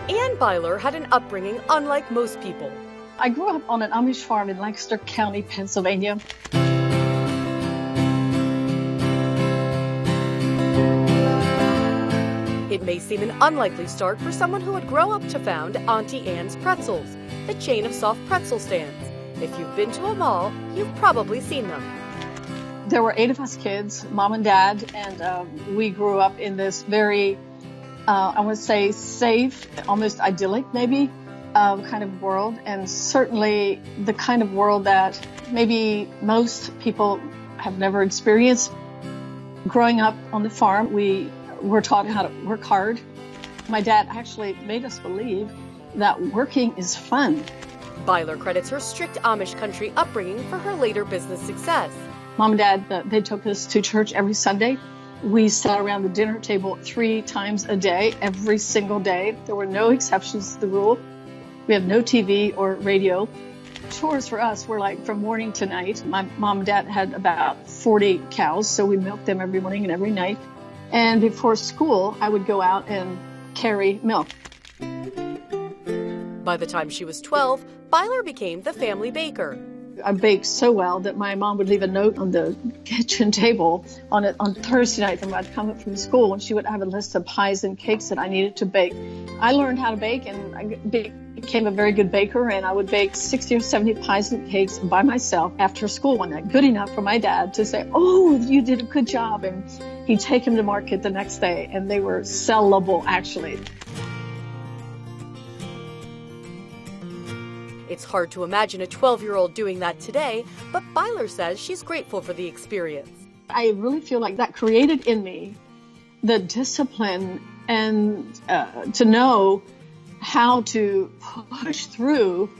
Ann Beiler had an upbringing unlike most people. I grew up on an Amish farm in Lancaster County, Pennsylvania. It may seem an unlikely start for someone who would grow up to found Auntie Anne's Pretzels, the chain of soft pretzel stands. If you've been to a mall, you've probably seen them. There were 8 of us kids, mom and dad, and we grew up in this very, I would say, safe, almost idyllic maybe, kind of world, and certainly the kind of world that maybe most people have never experienced. Growing up on the farm, we were taught how to work hard. My dad actually made us believe that working is fun. Beiler credits her strict Amish country upbringing for her later business success. Mom and dad, they took us to church every Sunday. We sat around the dinner table 3 times a day, every single day. There were no exceptions to the rule. We have no TV or radio. Chores for us were like from morning to night. My mom and dad had about 40 cows, so we milked them every morning and every night. And before school, I would go out and carry milk. By the time she was 12, Beiler became the family baker. I baked so well that my mom would leave a note on the kitchen table on Thursday night when I'd come up from school, and she would have a list of pies and cakes that I needed to bake. I learned how to bake, and I became a very good baker, and I would bake 60 or 70 pies and cakes by myself after school one night, good enough for my dad to say, "Oh, you did a good job," and he'd take them to market the next day, and they were sellable, actually. It's hard to imagine a 12-year-old doing that today, but Beiler says she's grateful for the experience. I really feel like that created in me the discipline and to know how to push through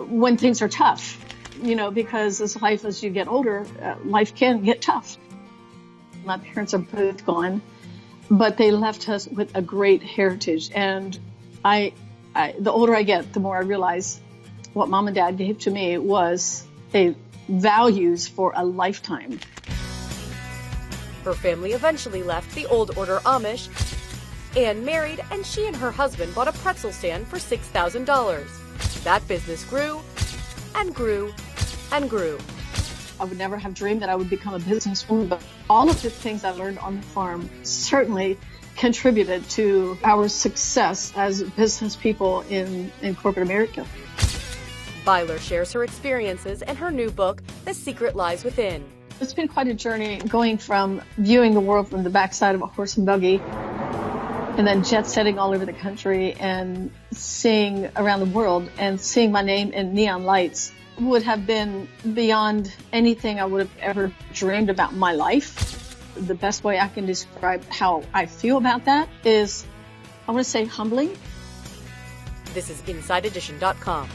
when things are tough, because as you get older, life can get tough. My parents are both gone, but they left us with a great heritage. And the older I get, the more I realize what mom and dad gave to me was values for a lifetime. Her family eventually left the old order Amish. Ann married, and she and her husband bought a pretzel stand for $6,000. That business grew and grew and grew. I would never have dreamed that I would become a businesswoman, but all of the things I learned on the farm certainly contributed to our success as business people in corporate America. Beiler shares her experiences in her new book, The Secret Lies Within. It's been quite a journey going from viewing the world from the backside of a horse and buggy and then jet setting all over the country and seeing around the world and seeing my name in neon lights would have been beyond anything I would have ever dreamed about in my life. The best way I can describe how I feel about that is, I want to say, humbling. This is InsideEdition.com.